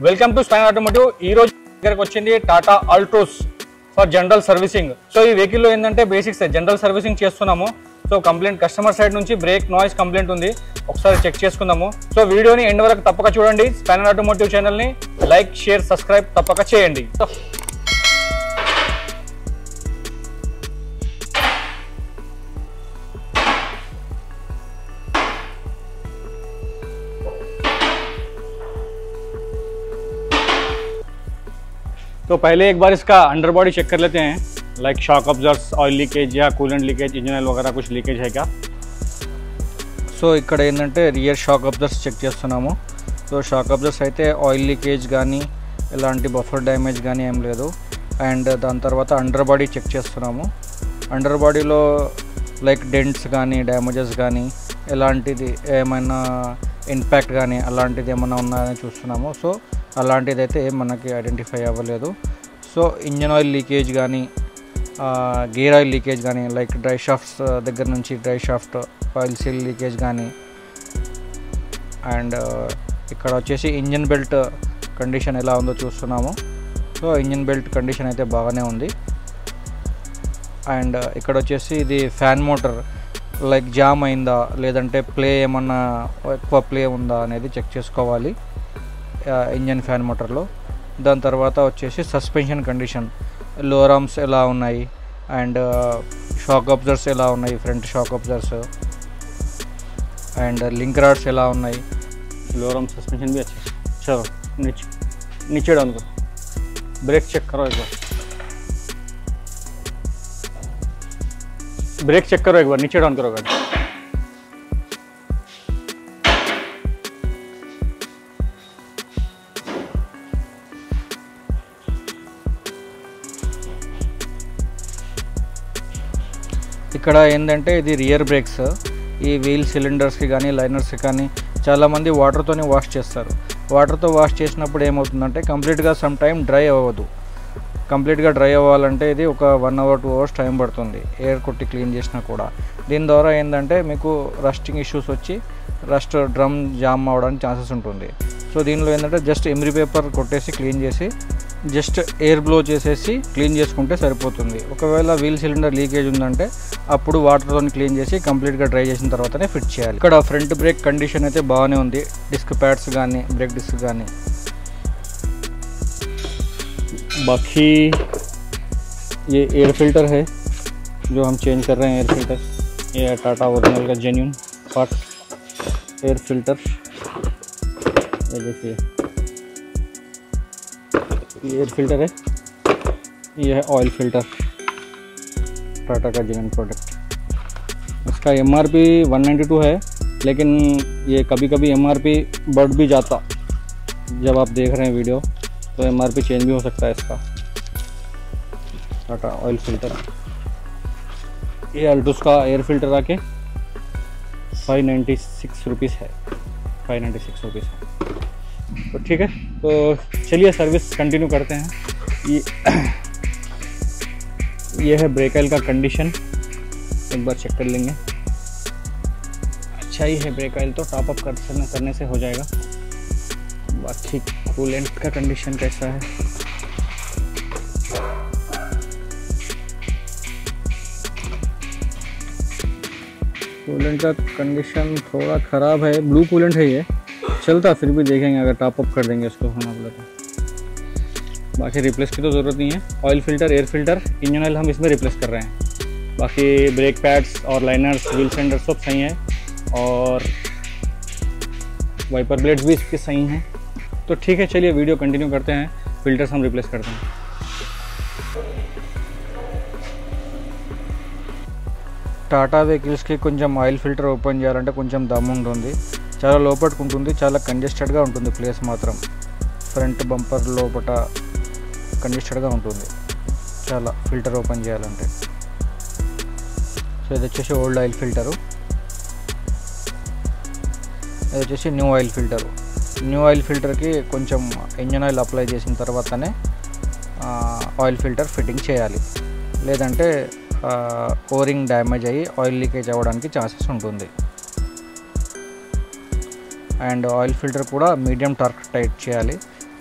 Welcome to spine automotive. ఈ రోజు దగ్గరకు వచ్చింది Tata Altroz for general servicing. So ఈ వెహికల్ లో ఏంటంటే బేసిక్స్ జనరల్ సర్వీసింగ్ చేస్తున్నాము. సో కంప్లైంట్ కస్టమర్ సైడ్ నుంచి బ్రేక్ నాయిస్ కంప్లైంట్ ఉంది, ఒకసారి చెక్ చేసుకుందాము. సో వీడియోని ఎండ్ వరకు తప్పక చూడండి. స్పైన్ ఆటోమోటివ్ ఛానల్ ని లైక్, షేర్, సబ్స్క్రైబ్ తప్పక చేయండి. तो पहले एक बार इसका अंडर बॉडी चेक कर लेते हैं, लाइक शॉक अब्जर्व्स, ऑयल लीकेज या कूलेंट लीकेज, इंजन ऑयल वगैरह कुछ लीकेज है क्या. సో ఇక్కడ ఏంటంటే రియర్ షాక్ అబ్జర్వ్స్ చెక్ చేస్తున్నాము. సో షాక్ అబ్జర్వ్స్ అయితే ఆయిల్ లీకేజ్ కానీ ఎలాంటి బఫర్ డ్యామేజ్ కానీ ఏం లేదు. అండ్ దాని తర్వాత అండర్ బాడీ చెక్ చేస్తున్నాము. అండర్ బాడీలో లైక్ డెంట్స్ కానీ డ్యామేజెస్ కానీ ఎలాంటిది ఏమైనా ఇంపాక్ట్ కానీ అలాంటిది ఏమైనా ఉన్నాయని చూస్తున్నాము. సో అలాంటిది అయితే ఏం మనకి ఐడెంటిఫై అవ్వలేదు. సో ఇంజన్ ఆయిల్ లీకేజ్ కానీ గేర్ ఆయిల్ లీకేజ్ కానీ లైక్ డ్రై షాఫ్ట్స్ దగ్గర నుంచి dry shaft oil seal leakage కానీ, అండ్ ఇక్కడ వచ్చేసి ఇంజన్ బెల్ట్ కండిషన్ ఎలా ఉందో చూస్తున్నాము. సో ఇంజన్ బెల్ట్ కండిషన్ అయితే బాగానే ఉంది. అండ్ ఇక్కడ వచ్చేసి ఇది ఫ్యాన్ మోటార్ లైక్ జామ్ అయిందా లేదంటే ప్లే ఏమన్నా ఎక్కువ ప్లే ఉందా అనేది చెక్ చేసుకోవాలి ఇంజన్ ఫ్యాన్ మోటార్లో. దాని తర్వాత వచ్చేసి సస్పెన్షన్ కండిషన్, లోవర్ ఆర్మ్స్ ఎలా ఉన్నాయి అండ్ షాక్ అబ్జర్వ్స్ ఎలా ఉన్నాయి, front shock absorbs and link rods ఎలా ఉన్నాయి. लोअर आर्म सस्पेंशन भी अच्छा है. चलो नीचे डाउन करो, ब्रेक चेक करो एक बार, ब्रेक चेक करो एक बार, नीचे डाउन करो गाड़ी. ఇక్కడ ఏంటంటే ఇది రియర్ బ్రేక్స్. ఈ వీల్ సిలిండర్స్కి కానీ లైనర్స్కి కానీ చాలామంది వాటర్తోనే వాష్ చేస్తారు. వాటర్తో వాష్ చేసినప్పుడు ఏమవుతుందంటే కంప్లీట్గా సమ్ టైం డ్రై అవ్వదు. కంప్లీట్గా డ్రై అవ్వాలంటే ఇది ఒక 1 hour 2 hours టైం పడుతుంది ఎయిర్ కొట్టి క్లీన్ చేసినా కూడా. దీని ద్వారా ఏంటంటే మీకు రస్టింగ్ ఇష్యూస్ వచ్చి రస్ట్ డ్రమ్ జామ్ అవ్వడానికి ఛాన్సెస్ ఉంటుంది. సో దీనిలో ఏంటంటే జస్ట్ ఎమ్రీ పేపర్ కొట్టేసి క్లీన్ చేసి జస్ట్ ఎయిర్ బ్లో చేసేసి క్లీన్ చేసుకుంటే సరిపోతుంది. ఒకవేళ వీల్ సిలిండర్ లీకేజ్ ఉందంటే అప్పుడు వాటర్తో క్లీన్ చేసి కంప్లీట్గా డ్రై చేసిన తర్వాతనే ఫిట్ చేయాలి. ఇక్కడ ఫ్రంట్ బ్రేక్ కండిషన్ అయితే బాగానే ఉంది. డిస్క్ ప్యాడ్స్ కానీ బ్రేక్ డిస్క్ కానీ. बाकी ये एयर फिल्टर है जो हम चेंज कर रहे हैं. एयर फिल्टर ये टाटा ओरिजिनल का जेन्युइन पार्ट एयर फिल्टर. ये देखिए ये एयर फिल्टर है, ये है ऑयल फिल्टर टाटा का जेन्युइन प्रोडक्ट. इसका MRP 192 है, लेकिन ये कभी कभी MRP बढ़ भी जाता. जब आप देख रहे हैं वीडियो तो MRP चेंज भी हो सकता है इसका. Tata oil filter. ये अल्टोस का एयर फिल्टर आके 596 रुपीज़ है, 596 रुपीज़ है. तो ठीक है, तो चलिए सर्विस कंटिन्यू करते हैं. ये है ब्रेक ऑयल का कंडीशन, एक बार चेक कर लेंगे. अच्छा ही है ब्रेक ऑयल, तो टॉप अप करने से हो जाएगा. बाकी कूलेंट का कंडीशन कैसा है, कूलेंट का कंडीशन थोड़ा ख़राब है. ब्लू कूलेंट है, ये चलता फिर भी देखेंगे अगर टॉप अप कर देंगे इसको होना बोला तो. बाकी रिप्लेस की तो ज़रूरत नहीं है. Oil filter, air filter, engine oil हम इसमें रिप्लेस कर रहे हैं. बाकी ब्रेक पैड्स और लाइनर्स, व्हील सेंडर सब सही है और वाइपर ब्लेड्स भी इसके सही हैं. तो ठीक है, चलिए वीडियो कंटिन्यू करते हैं. फिल्टर्स हम रिप्लेस करते हैं. టాటా వెహికల్స్కి కొంచెం ఆయిల్ ఫిల్టర్ ఓపెన్ చేయాలంటే కొంచెం దమ్ ఉంటుంది, చాలా లోపలికి ఉంటుంది, చాలా కంజెస్టెడ్గా ఉంటుంది ప్లేస్ మాత్రం. ఫ్రంట్ బంపర్ లోపల కంజెస్టెడ్గా ఉంటుంది చాలా ఫిల్టర్ ఓపెన్ చేయాలంటే. సో ఇది వచ్చేసి ఓల్డ్ ఆయిల్ ఫిల్టరు, ఇది వచ్చేసి new oil filter. New oil ఫిల్టర్కి కొంచెం ఇంజన్ ఆయిల్ అప్లై చేసిన తర్వాతనే ఆయిల్ ఫిల్టర్ ఫిట్టింగ్ చేయాలి, లేదంటే ఓరింగ్ డ్యామేజ్ అయ్యి ఆయిల్ లీకేజ్ అవ్వడానికి ఛాన్సెస్ ఉంటుంది. అండ్ ఆయిల్ ఫిల్టర్ కూడా మీడియం టార్క్ టైట్ చేయాలి.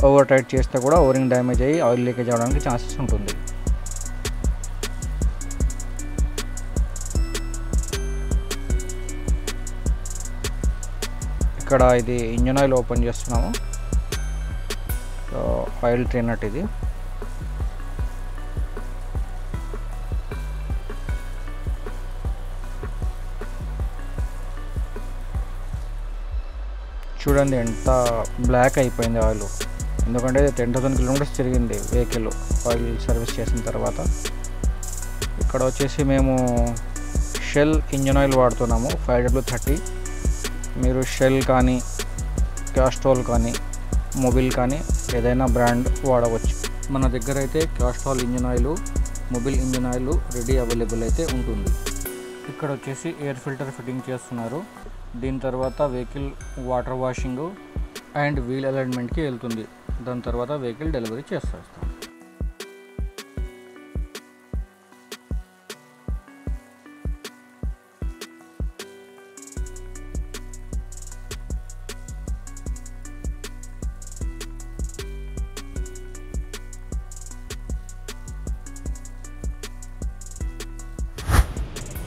ఓవర్ టైట్ చేస్తే కూడా ఓరింగ్ డ్యామేజ్ అయ్యి ఆయిల్ లీకేజ్ అవ్వడానికి ఛాన్సెస్ ఉంటుంది. ఇక్కడ ఇది ఇంజన్ ఆయిల్ ఓపెన్ చేస్తున్నాము. సో ఆయిల్ ట్రీ నట్ ఇది. చూడండి ఎంత బ్లాక్ అయిపోయింది ఆయిల్, ఎందుకంటే 10,000 కిలోమీటర్స్ తిరిగింది వెహికల్ ఆయిల్ సర్వీస్ చేసిన తర్వాత. ఇక్కడ వచ్చేసి మేము షెల్ ఇంజన్ ఆయిల్ వాడుతున్నాము 5W30. మీరు షెల్ కానీ క్యాస్ట్రాల్ కానీ మొబిల్ కానీ ఏదైనా బ్రాండ్ వాడవచ్చు. మన దగ్గర అయితే Castrol engine oil, Mobil engine oil ready available అయితే ఉంటుంది. ఇక్కడ వచ్చేసి ఎయిర్ ఫిల్టర్ ఫిట్టింగ్ చేస్తున్నారు. దీని తర్వాత vehicle water washing and wheel అలైన్మెంట్కి వెళ్తుంది. దాని తర్వాత వెహికల్ డెలివరీ చేస్తాం.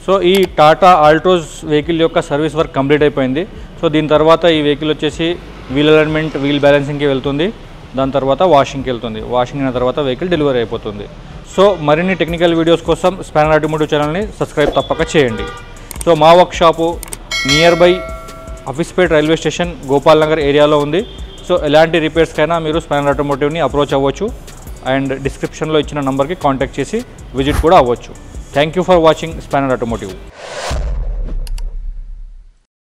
సో ఈ టాటా ఆల్ట్రోస్ వెహికల్ యొక్క సర్వీస్ వర్క్ కంప్లీట్ అయిపోయింది. సో దీని తర్వాత ఈ వెహికల్ వచ్చేసి వీల్ అలైన్మెంట్, వీల్ బ్యాలెన్సింగ్కి వెళ్తుంది. దాని తర్వాత వాషింగ్కి వెళ్తుంది. వాషింగ్ అయిన తర్వాత వెహికల్ డెలివరీ అయిపోతుంది. సో మరిన్ని టెక్నికల్ వీడియోస్ కోసం స్పానర్ ఆటోమోటివ్ ఛానల్ని సబ్స్క్రైబ్ తప్పక చేయండి. సో మా workshop nearby Hafeezpet railway station Gopal Nagar ఏరియాలో ఉంది. సో ఎలాంటి రిపేర్స్కైనా మీరు స్పానర్ ఆటోమోటివ్ని అప్రోచ్ అవ్వచ్చు అండ్ డిస్క్రిప్షన్లో ఇచ్చిన నెంబర్కి కాంటాక్ట్ చేసి విజిట్ కూడా అవ్వచ్చు. Thank you for watching Spanner Automotive.